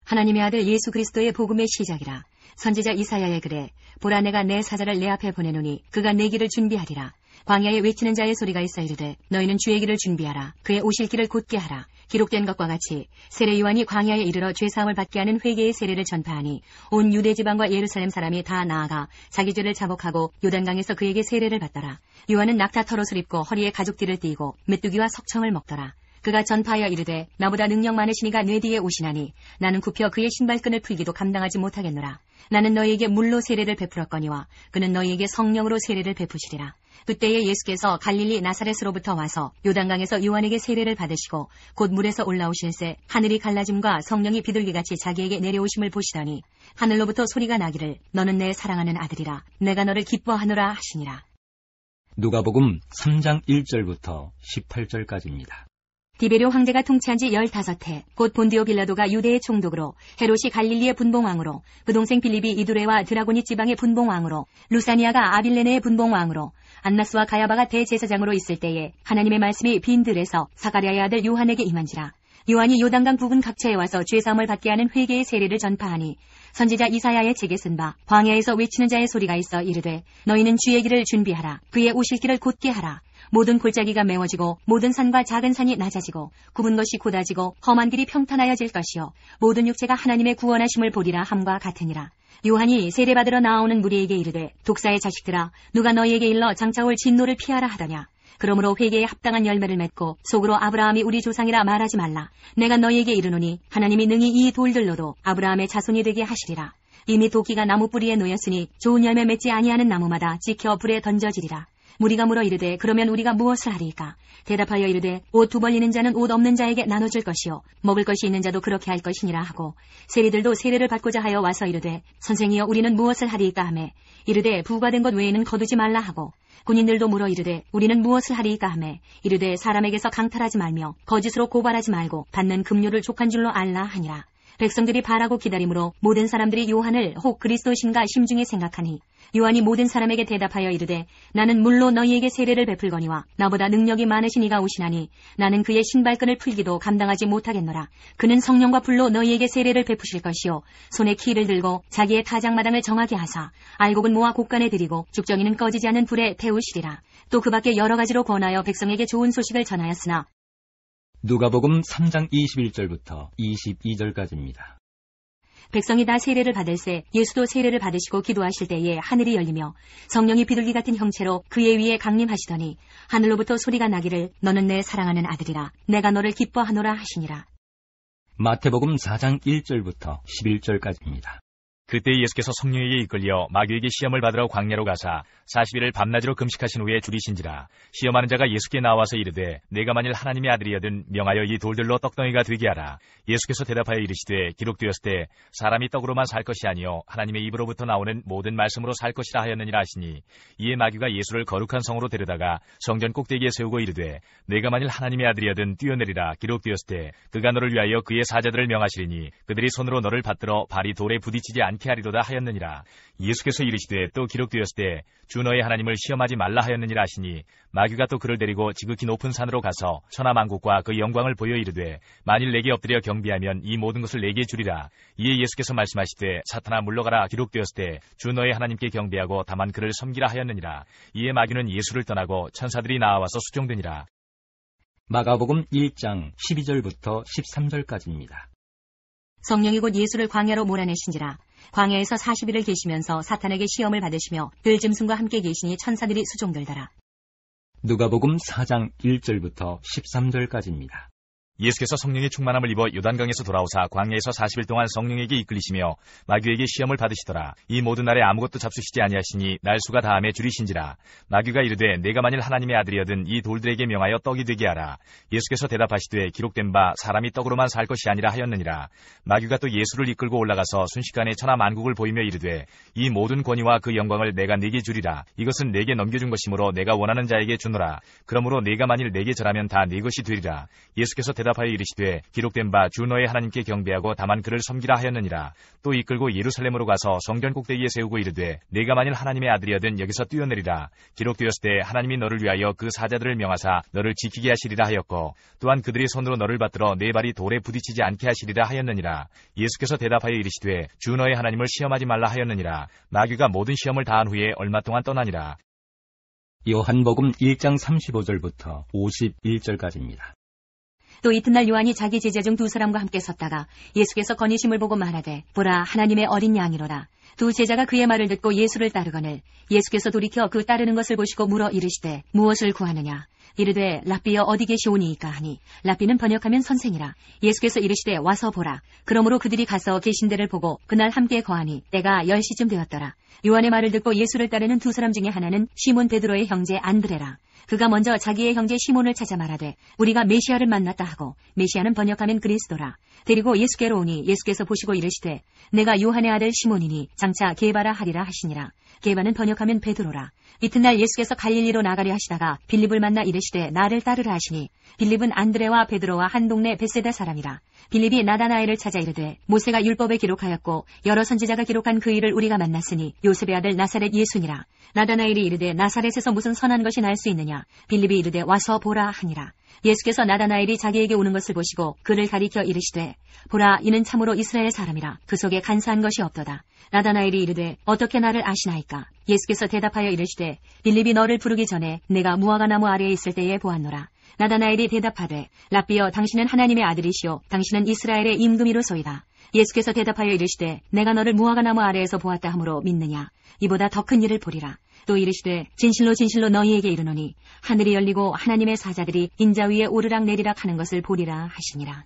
하나님의 아들 예수 그리스도의 복음의 시작이라. 선지자 이사야의 글에 보라 내가 내 사자를 내 앞에 보내노니 그가 내 길을 준비하리라. 광야에 외치는 자의 소리가 있어 이르되 너희는 주의 길을 준비하라. 그의 오실 길을 곧게 하라. 기록된 것과 같이 세례 요한이 광야에 이르러 죄사함을 받게 하는 회개의 세례를 전파하니 온 유대 지방과 예루살렘 사람이 다 나아가 자기 죄를 자복하고 요단강에서 그에게 세례를 받더라. 요한은 낙타 털옷을 입고 허리에 가죽띠를 띠고 메뚜기와 석청을 먹더라. 그가 전파하여 이르되 나보다 능력 많으시니가 내 뒤에 오시나니 나는 굽혀 그의 신발끈을 풀기도 감당하지 못하겠노라. 나는 너희에게 물로 세례를 베풀었거니와 그는 너희에게 성령으로 세례를 베푸시리라. 그때에 예수께서 갈릴리 나사렛으로부터 와서 요단강에서 요한에게 세례를 받으시고 곧 물에서 올라오실새 하늘이 갈라짐과 성령이 비둘기같이 자기에게 내려오심을 보시더니 하늘로부터 소리가 나기를 너는 내 사랑하는 아들이라 내가 너를 기뻐하노라 하시니라. 누가복음 3장 1절부터 18절까지입니다. 디베료 황제가 통치한 지 15해 곧 본디오 빌라도가 유대의 총독으로 헤롯이 갈릴리의 분봉왕으로 그 동생 빌립이 이두레와 드라고니 지방의 분봉왕으로 루사니아가 아빌레네의 분봉왕으로 안나스와 가야바가 대제사장으로 있을 때에 하나님의 말씀이 빈 들에서 사가랴의 아들 요한에게 임한지라. 요한이 요단강 부근 각처에 와서 죄사함을 받게 하는 회개의 세례를 전파하니 선지자 이사야의 책에 쓴 바 광야에서 외치는 자의 소리가 있어 이르되 너희는 주의 길을 준비하라. 그의 오실 길을 곧게 하라. 모든 골짜기가 메워지고 모든 산과 작은 산이 낮아지고 굽은 것이 곧아지고 험한 길이 평탄하여질 것이요 모든 육체가 하나님의 구원하심을 보리라 함과 같으니라. 요한이 세례받으러 나오는 무리에게 이르되 독사의 자식들아 누가 너희에게 일러 장차올 진노를 피하라 하더냐. 그러므로 회개에 합당한 열매를 맺고 속으로 아브라함이 우리 조상이라 말하지 말라. 내가 너희에게 이르노니 하나님이 능히 이 돌들로도 아브라함의 자손이 되게 하시리라. 이미 도끼가 나무 뿌리에 놓였으니 좋은 열매 맺지 아니하는 나무마다 찍혀 불에 던져지리라. 무리가 물어 이르되 그러면 우리가 무엇을 하리이까? 대답하여 이르되 옷 두 벌리는 자는 옷 없는 자에게 나눠줄 것이요 먹을 것이 있는 자도 그렇게 할 것이니라 하고 세리들도 세례를 받고자 하여 와서 이르되 선생이여 우리는 무엇을 하리이까 하매 이르되 부과된 것 외에는 거두지 말라 하고 군인들도 물어 이르되 우리는 무엇을 하리이까 하매 이르되 사람에게서 강탈하지 말며 거짓으로 고발하지 말고 받는 급료를 족한 줄로 알라 하니라. 백성들이 바라고 기다림으로 모든 사람들이 요한을 혹 그리스도신가 심중에 생각하니 요한이 모든 사람에게 대답하여 이르되 나는 물로 너희에게 세례를 베풀거니와 나보다 능력이 많으신 이가 오시나니 나는 그의 신발끈을 풀기도 감당하지 못하겠노라. 그는 성령과 불로 너희에게 세례를 베푸실 것이요 손에 키를 들고 자기의 타작마당을 정하게 하사 알곡은 모아 곡간에 들이고 죽정이는 꺼지지 않은 불에 태우시리라. 또 그 밖에 여러 가지로 권하여 백성에게 좋은 소식을 전하였으나 누가복음 3장 21절부터 22절까지입니다. 백성이 다 세례를 받을새 예수도 세례를 받으시고 기도하실 때에 하늘이 열리며 성령이 비둘기 같은 형체로 그의 위에 강림하시더니 하늘로부터 소리가 나기를 너는 내 사랑하는 아들이라 내가 너를 기뻐하노라 하시니라. 마태복음 4장 1절부터 11절까지입니다. 그때 예수께서 성령에게 이끌려 마귀에게 시험을 받으러 광야로 가사 40일을 밤낮으로 금식하신 후에 줄이신지라. 시험하는 자가 예수께 나와서 이르되 내가 만일 하나님의 아들이여든 명하여 이 돌들로 떡덩이가 되게 하라. 예수께서 대답하여 이르시되 기록되었을 때 사람이 떡으로만 살 것이 아니요 하나님의 입으로부터 나오는 모든 말씀으로 살 것이라 하였느니라 하시니 이에 마귀가 예수를 거룩한 성으로 데려다가 성전 꼭대기에 세우고 이르되 내가 만일 하나님의 아들이여든 뛰어내리라. 기록되었을 때 그가 너를 위하여 그의 사자들을 명하시리니 그들이 손으로 너를 받들어 발이 돌에 부딪히지 않게 하리로다 하였느니라. 예수께서 이르시되 또 기록되었을 때 주 너의 하나님을 시험하지 말라 하였느니라 하시니 마귀가 또 그를 데리고 지극히 높은 산으로 가서 천하만국과 그 영광을 보여 이르되 만일 내게 엎드려 경배하면 이 모든 것을 내게 주리라. 이에 예수께서 말씀하시되 사탄아 물러가라. 기록되었을 때 주 너의 하나님께 경배하고 다만 그를 섬기라 하였느니라. 이에 마귀는 예수를 떠나고 천사들이 나와서 수종되니라. 마가복음 1장 12절부터 13절까지입니다. 성령이 곧 예수를 광야로 몰아내신지라. 광야에서 40일을 계시면서 사탄에게 시험을 받으시며 들짐승과 함께 계시니 천사들이 수종들더라. 누가복음 4장 1절부터 13절까지입니다. 예수께서 성령의 충만함을 입어 요단강에서 돌아오사 광야에서 40일 동안 성령에게 이끌리시며 마귀에게 시험을 받으시더라. 이 모든 날에 아무것도 잡수시지 아니하시니 날수가 다함에 줄이신지라. 마귀가 이르되 내가 만일 하나님의 아들이여든 이 돌들에게 명하여 떡이 되게 하라. 예수께서 대답하시되 기록된 바 사람이 떡으로만 살 것이 아니라 하였느니라. 마귀가 또 예수를 이끌고 올라가서 순식간에 천하 만국을 보이며 이르되 이 모든 권위와 그 영광을 내가 네게 주리라. 이것은 내게 넘겨준 것이므로 내가 원하는 자에게 주노라. 그러므로 내가 만일 내게 절하면 다 네 것이 되리라. 예수께서 대답하여 이르시되 기록된 바 주 너의 하나님께 경배하고 다만 그를 섬기라 하였느니라. 또 이끌고 예루살렘으로 가서 성전 꼭대기에 세우고 이르되 내가 만일 하나님의 아들이여든 여기서 뛰어내리라. 기록되었을 때 하나님이 너를 위하여 그 사자들을 명하사 너를 지키게 하시리라 하였고 또한 그들이 손으로 너를 받들어 네 발이 돌에 부딪히지 않게 하시리라 하였느니라. 예수께서 대답하여 이르시되 주 너의 하나님을 시험하지 말라 하였느니라. 마귀가 모든 시험을 다한 후에 얼마 동안 떠나니라. 요한복음 1장 35절부터 51절까지입니다. 또 이튿날 요한이 자기 제자 중 두 사람과 함께 섰다가 예수께서 거니심을 보고 말하되 보라 하나님의 어린 양이로라. 두 제자가 그의 말을 듣고 예수를 따르거늘 예수께서 돌이켜 그 따르는 것을 보시고 물어 이르시되 무엇을 구하느냐. 이르되 랍비여 어디 계시오니이까 하니 랍비는 번역하면 선생이라. 예수께서 이르시되 와서 보라. 그러므로 그들이 가서 계신 데를 보고 그날 함께 거하니 때가 10시쯤 되었더라. 요한의 말을 듣고 예수를 따르는 두 사람 중에 하나는 시몬 베드로의 형제 안드레라. 그가 먼저 자기의 형제 시몬을 찾아 말하되 우리가 메시아를 만났다 하고 메시아는 번역하면 그리스도라. 데리고 예수께로 오니 예수께서 보시고 이르시되 내가 요한의 아들 시몬이니 장차 게바라 하리라 하시니라. 게바는 번역하면 베드로라. 이튿날 예수께서 갈릴리로 나가려 하시다가 빌립을 만나 이르시되 나를 따르라 하시니 빌립은 안드레와 베드로와 한 동네 벳세다 사람이라. 빌립이 나다나엘을 찾아 이르되 모세가 율법에 기록하였고 여러 선지자가 기록한 그 일을 우리가 만났으니 요셉의 아들 나사렛 예수니라. 나다나엘이 이르되 나사렛에서 무슨 선한 것이 날 수 있느냐. 빌립이 이르되 와서 보라 하니라. 예수께서 나다나엘이 자기에게 오는 것을 보시고 그를 가리켜 이르시되 보라 이는 참으로 이스라엘 사람이라. 그 속에 간사한 것이 없도다. 나다나엘이 이르되 어떻게 나를 아시나이까. 예수께서 대답하여 이르시되 빌립이 너를 부르기 전에 내가 무화과 나무 아래에 있을 때에 보았노라. 나다나엘이 대답하되 랍비여 당신은 하나님의 아들이시오 당신은 이스라엘의 임금이로소이다. 예수께서 대답하여 이르시되 내가 너를 무화과 나무 아래에서 보았다 하므로 믿느냐. 이보다 더 큰 일을 보리라. 또 이르시되 진실로 진실로 너희에게 이르노니 하늘이 열리고 하나님의 사자들이 인자 위에 오르락 내리락 하는 것을 보리라 하시니라.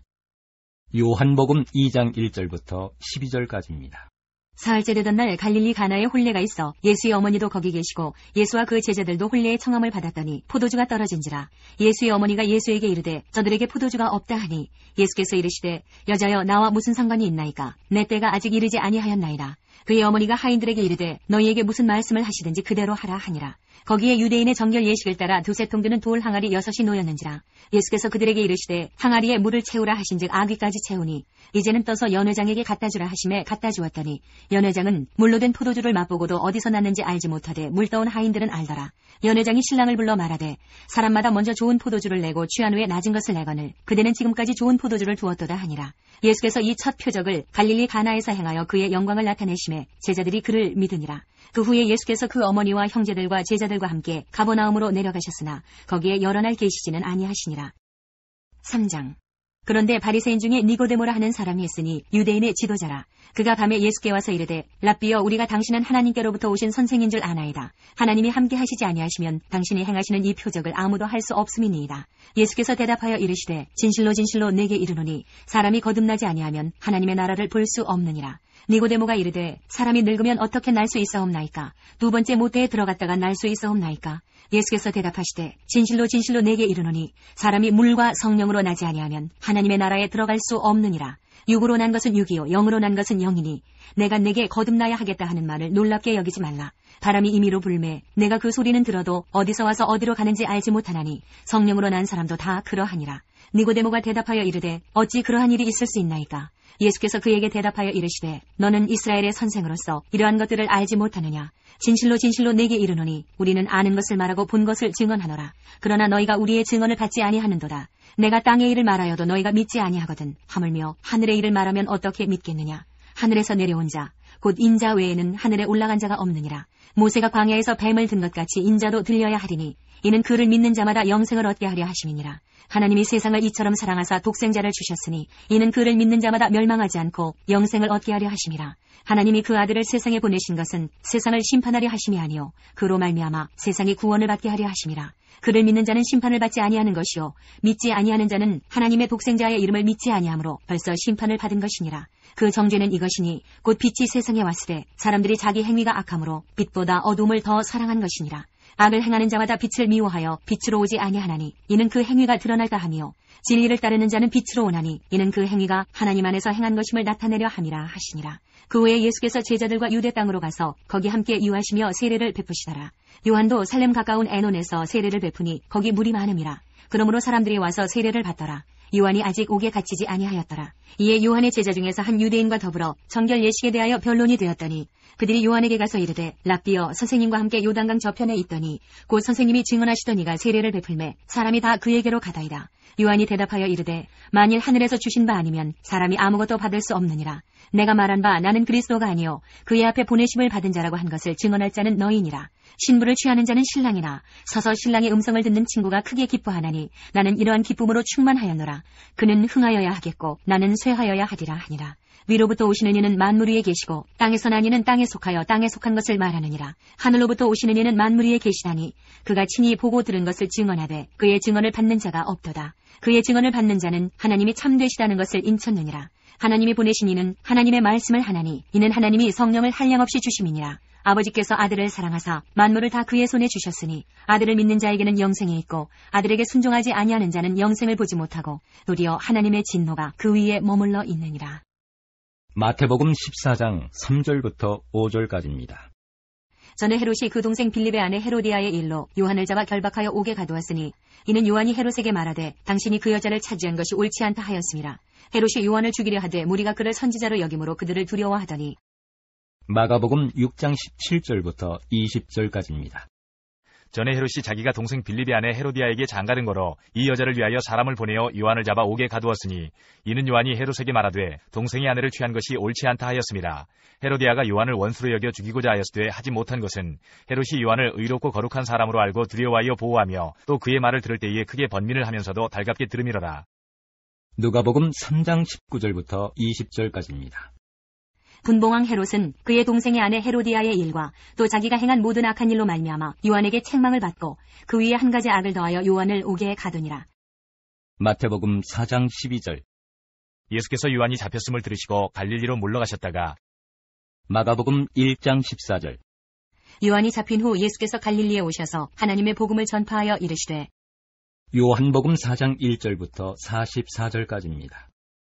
요한복음 2장 1절부터 12절까지입니다. 사흘째 되던 날 갈릴리 가나에 혼례가 있어 예수의 어머니도 거기 계시고 예수와 그 제자들도 혼례의 청함을 받았더니 포도주가 떨어진지라. 예수의 어머니가 예수에게 이르되 저들에게 포도주가 없다 하니 예수께서 이르시되 여자여 나와 무슨 상관이 있나이까. 내 때가 아직 이르지 아니하였나이다. 그의 어머니가 하인들에게 이르되 너희에게 무슨 말씀을 하시든지 그대로 하라 하니라. 거기에 유대인의 정결 예식을 따라 두세 통 드는 돌 항아리 6이 놓였는지라. 예수께서 그들에게 이르시되 항아리에 물을 채우라 하신즉 아귀까지 채우니 이제는 떠서 연회장에게 갖다 주라 하심에 갖다 주었더니 연회장은 물로 된 포도주를 맛보고도 어디서 났는지 알지 못하되 물 떠온 하인들은 알더라. 연회장이 신랑을 불러 말하되 사람마다 먼저 좋은 포도주를 내고 취한 후에 낮은 것을 내거늘 그대는 지금까지 좋은 포도주를 두었도다 하니라. 예수께서 이 첫 표적을 갈릴리 가나에서 행하여 그의 영광을 나타내심에 제자들이 그를 믿으니라. 그 후에 예수께서 그 어머니와 형제들과 제자들과 함께 가버나움으로 내려가셨으나 거기에 여러 날 계시지는 아니하시니라. 3장. 그런데 바리새인 중에 니고데모라 하는 사람이 있으니 유대인의 지도자라. 그가 밤에 예수께 와서 이르되 랍비여 우리가 당신은 하나님께로부터 오신 선생인 줄 아나이다. 하나님이 함께 하시지 아니하시면 당신이 행하시는 이 표적을 아무도 할 수 없음이니이다. 예수께서 대답하여 이르시되 진실로 진실로 내게 이르노니 사람이 거듭나지 아니하면 하나님의 나라를 볼 수 없느니라. 니고데모가 이르되 사람이 늙으면 어떻게 날 수 있사옵나이까. 두 번째 모태에 들어갔다가 날 수 있사옵나이까. 예수께서 대답하시되 진실로 진실로 내게 이르노니 사람이 물과 성령으로 나지 아니하면 하나님의 나라에 들어갈 수 없느니라. 육으로 난 것은 육이요 영으로 난 것은 영이니 내가 내게 거듭나야 하겠다 하는 말을 놀랍게 여기지 말라. 바람이 임의로 불매 내가 그 소리는 들어도 어디서 와서 어디로 가는지 알지 못하나니 성령으로 난 사람도 다 그러하니라. 니고데모가 대답하여 이르되 어찌 그러한 일이 있을 수 있나이까. 예수께서 그에게 대답하여 이르시되 너는 이스라엘의 선생으로서 이러한 것들을 알지 못하느냐. 진실로 진실로 내게 이르노니 우리는 아는 것을 말하고 본 것을 증언하노라. 그러나 너희가 우리의 증언을 받지 아니하는도다. 내가 땅의 일을 말하여도 너희가 믿지 아니하거든. 하물며 하늘의 일을 말하면 어떻게 믿겠느냐. 하늘에서 내려온 자 곧 인자 외에는 하늘에 올라간 자가 없느니라. 모세가 광야에서 뱀을 든 것 같이 인자도 들려야 하리니 이는 그를 믿는 자마다 영생을 얻게 하려 하심이니라. 하나님이 세상을 이처럼 사랑하사 독생자를 주셨으니 이는 그를 믿는 자마다 멸망하지 않고 영생을 얻게 하려 하심이라. 하나님이 그 아들을 세상에 보내신 것은 세상을 심판하려 하심이 아니요 그로 말미암아 세상이 구원을 받게 하려 하심이라. 그를 믿는 자는 심판을 받지 아니하는 것이요 믿지 아니하는 자는 하나님의 독생자의 이름을 믿지 아니하므로 벌써 심판을 받은 것이니라. 그 정죄는 이것이니 곧 빛이 세상에 왔으되 사람들이 자기 행위가 악함으로 빛보다 어둠을 더 사랑한 것이니라. 악을 행하는 자마다 빛을 미워하여 빛으로 오지 아니하나니 이는 그 행위가 드러날까 하며 진리를 따르는 자는 빛으로 오나니 이는 그 행위가 하나님 안에서 행한 것임을 나타내려 함이라 하시니라. 그 후에 예수께서 제자들과 유대 땅으로 가서 거기 함께 유하시며 세례를 베푸시더라. 요한도 살렘 가까운 에논에서 세례를 베푸니 거기 물이 많음이라. 그러므로 사람들이 와서 세례를 받더라. 요한이 아직 옥에 갇히지 아니하였더라. 이에 요한의 제자 중에서 한 유대인과 더불어 정결 예식에 대하여 변론이 되었더니 그들이 요한에게 가서 이르되 랍비여 선생님과 함께 요단강 저편에 있더니 곧 선생님이 증언하시던 이가 세례를 베풀매 사람이 다 그에게로 가다이다. 요한이 대답하여 이르되 만일 하늘에서 주신 바 아니면 사람이 아무것도 받을 수 없느니라. 내가 말한 바 나는 그리스도가 아니요 그의 앞에 보내심을 받은 자라고 한 것을 증언할 자는 너희니라. 신부를 취하는 자는 신랑이나 서서 신랑의 음성을 듣는 친구가 크게 기뻐하나니 나는 이러한 기쁨으로 충만하였노라. 그는 흥하여야 하겠고 나는 쇠하여야 하리라 하니라. 위로부터 오시는 이는 만물 위에 계시고 땅에서 난 이는 땅에 속하여 땅에 속한 것을 말하느니라. 하늘로부터 오시는 이는 만물 위에 계시다니 그가 친히 보고 들은 것을 증언하되 그의 증언을 받는 자가 없도다. 그의 증언을 받는 자는 하나님이 참되시다는 것을 인쳤느니라. 하나님이 보내신 이는 하나님의 말씀을 하나니 이는 하나님이 성령을 한량없이 주심이니라. 아버지께서 아들을 사랑하사 만물을 다 그의 손에 주셨으니 아들을 믿는 자에게는 영생이 있고 아들에게 순종하지 아니하는 자는 영생을 보지 못하고 도리어 하나님의 진노가 그 위에 머물러 있느니라. 마태복음 14장 3절부터 5절까지입니다. 전에 헤롯이 그 동생 빌립의 아내 헤로디아의 일로 요한을 잡아 결박하여 옥에 가두었으니 이는 요한이 헤롯에게 말하되 당신이 그 여자를 차지한 것이 옳지 않다 하였습니다. 헤롯이 요한을 죽이려 하되 무리가 그를 선지자로 여김으로 그들을 두려워하더니 마가복음 6장 17절부터 20절까지입니다. 전에 헤롯이 자기가 동생 빌립의 아내 헤로디아에게 장가든 거로 이 여자를 위하여 사람을 보내어 요한을 잡아 옥에 가두었으니 이는 요한이 헤롯에게 말하되 동생의 아내를 취한 것이 옳지 않다 하였습니다. 헤로디아가 요한을 원수로 여겨 죽이고자 하였으되 하지 못한 것은 헤롯이 요한을 의롭고 거룩한 사람으로 알고 두려워하여 보호하며 또 그의 말을 들을 때에 크게 번민을 하면서도 달갑게 들음이로라. 누가복음 3장 19절부터 20절까지입니다. 분봉왕 헤롯은 그의 동생의 아내 헤로디아의 일과 또 자기가 행한 모든 악한 일로 말미암아 요한에게 책망을 받고 그 위에 한 가지 악을 더하여 요한을 옥에 가두니라. 마태복음 4장 12절. 예수께서 요한이 잡혔음을 들으시고 갈릴리로 물러가셨다가 마가복음 1장 14절. 요한이 잡힌 후 예수께서 갈릴리에 오셔서 하나님의 복음을 전파하여 이르시되 요한복음 4장 1절부터 44절까지입니다.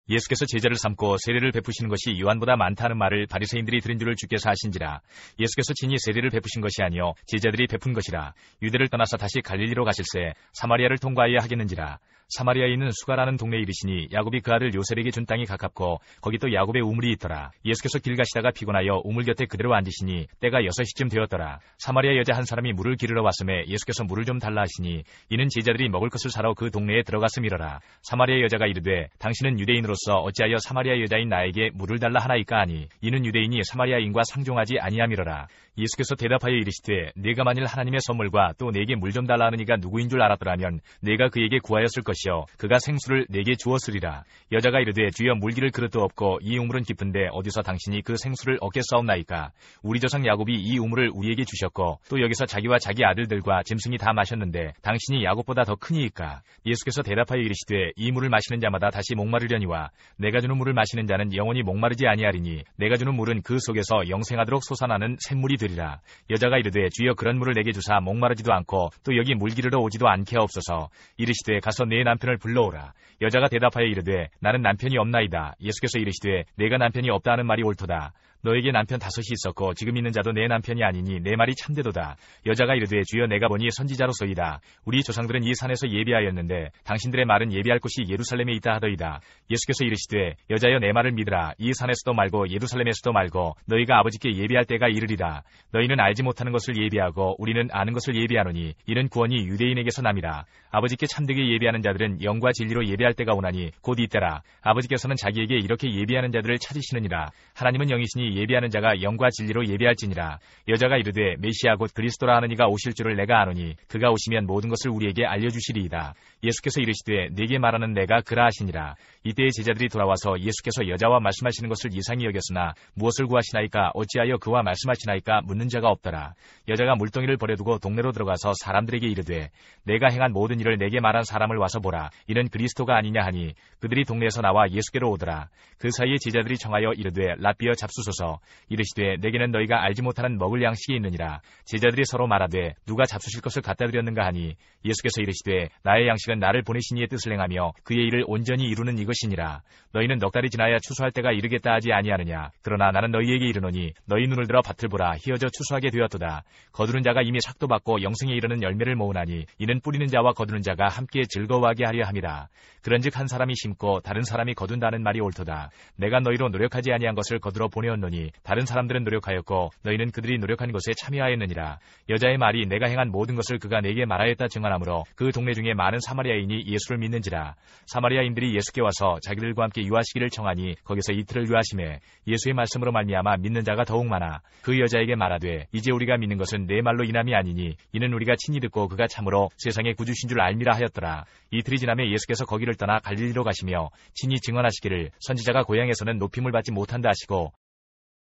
예수께서 제자를 삼고 세례를 베푸시는 것이 요한보다 많다는 말을 바리새인들이 들은 줄을 주께서 하신지라. 예수께서 친히 세례를 베푸신 것이 아니요 제자들이 베푼 것이라. 유대를 떠나서 다시 갈릴리로 가실새 사마리아를 통과하여야 하겠는지라. 사마리아에 있는 수가라는 동네에 이르시니 야곱이 그 아들 요셉에게 준 땅이 가깝고 거기 또 야곱의 우물이 있더라. 예수께서 길 가시다가 피곤하여 우물 곁에 그대로 앉으시니 때가 6시쯤 되었더라. 사마리아 여자 한 사람이 물을 기르러 왔음에 예수께서 물을 좀 달라 하시니 이는 제자들이 먹을 것을 사러 그 동네에 들어갔음이러라. 사마리아 여자가 이르되 당신은 유대인으로서 어찌하여 사마리아 여자인 나에게 물을 달라 하나이까 하니 이는 유대인이 사마리아인과 상종하지 아니함이러라. 예수께서 대답하여 이르시되 네가 만일 하나님의 선물과 또 내게 물 좀 달라 하는 이가 누구인 줄 알았더라면 내가 그에게 구하였을 것이요 그가 생수를 내게 주었으리라. 여자가 이르되 주여 물기를 그릇도 없고 이 우물은 깊은데 어디서 당신이 그 생수를 얻겠사옵나이까. 우리 조상 야곱이 이 우물을 우리에게 주셨고 또 여기서 자기와 자기 아들들과 짐승이 다 마셨는데 당신이 야곱보다 더 크니이까. 예수께서 대답하여 이르시되 이 물을 마시는 자마다 다시 목마르려니와 내가 주는 물을 마시는 자는 영원히 목마르지 아니하리니 내가 주는 물은 그 속에서 영생하도록 솟아나는 샘물이 되리라. 여자가 이르되 주여 그런 물을 내게 주사 목마르지도 않고 또 여기 물 기르러 오지도 않게 하옵소서. 이르시되 가서 내 남편을 불러오라. 여자가 대답하여 이르되 나는 남편이 없나이다. 예수께서 이르시되 내가 남편이 없다 하는 말이 옳도다. 너에게 남편 5이 있었고 지금 있는 자도 내 남편이 아니니 내 말이 참되도다. 여자가 이르되 주여 내가 보니 선지자로소이다. 우리 조상들은 이 산에서 예배하였는데 당신들의 말은 예배할 곳이 예루살렘에 있다 하더이다. 예수께서 이르시되 여자여 내 말을 믿으라. 이 산에서도 말고 예루살렘에서도 말고 너희가 아버지께 예배할 때가 이르리라. 너희는 알지 못하는 것을 예배하고 우리는 아는 것을 예배하노니 이는 구원이 유대인에게서 남이라. 아버지께 참되게 예배하는 자들은 영과 진리로 예배할 때가 오나니 곧 이때라. 아버지께서는 자기에게 이렇게 예배하는 자들을 찾으시느니라. 하나님은 영이시니 미리 예비하는 자가 영과 진리로 예비할지니라. 여자가 이르되 메시아 곧 그리스도라 하는 이가 오실 줄을 내가 아노니 그가 오시면 모든 것을 우리에게 알려주시리이다. 예수께서 이르시되 네게 말하는 내가 그라 하시니라. 이때에 제자들이 돌아와서 예수께서 여자와 말씀하시는 것을 이상히 여겼으나 무엇을 구하시나이까 어찌하여 그와 말씀하시나이까 묻는 자가 없더라. 여자가 물동이를 버려두고 동네로 들어가서 사람들에게 이르되 내가 행한 모든 일을 내게 말한 사람을 와서 보라. 이는 그리스도가 아니냐 하니 그들이 동네에서 나와 예수께로 오더라. 그 사이에 제자들이 청하여 이르되 랍비여 잡수소서. 이르시되 내게는 너희가 알지 못하는 먹을 양식이 있느니라. 제자들이 서로 말하되 누가 잡수실 것을 갖다 드렸는가 하니 예수께서 이르시되 나의 양식은 나를 보내신 이의 뜻을 행하며 그의 일을 온전히 이루는 이것이니라. 너희는 넉 달이 지나야 추수할 때가 이르겠다 하지 아니하느냐. 그러나 나는 너희에게 이르노니 너희 눈을 들어 밭을 보라. 희어져 추수하게 되었도다. 거두는 자가 이미 삭도 받고 영생에 이르는 열매를 모으나니 이는 뿌리는 자와 거두는 자가 함께 즐거워하게 하려 함이라. 그런즉 한 사람이 심고 다른 사람이 거둔다는 말이 옳도다. 내가 너희로 노력하지 아니한 것을 거두러 보내었노니 다른 사람들은 노력하였고 너희는 그들이 노력한 것에 참여하였느니라. 여자의 말이 내가 행한 모든 것을 그가 내게 말하였다 증언하므로 그 동네 중에 많은 사마리아인이 예수를 믿는지라. 사마리아인들이 예수께 와서 자기들과 함께 유하시기를 청하니 거기서 이틀을 유하심에 예수의 말씀으로 말미암아 믿는 자가 더욱 많아. 그 여자에게 말하되 이제 우리가 믿는 것은 내 말로 인함이 아니니 이는 우리가 친히 듣고 그가 참으로 세상의 구주신 줄 알미라 하였더라. 이틀이 지나매 예수께서 거기를 떠나 갈릴리로 가시며 친히 증언하시기를 선지자가 고향에서는 높임을 받지 못한다 하시고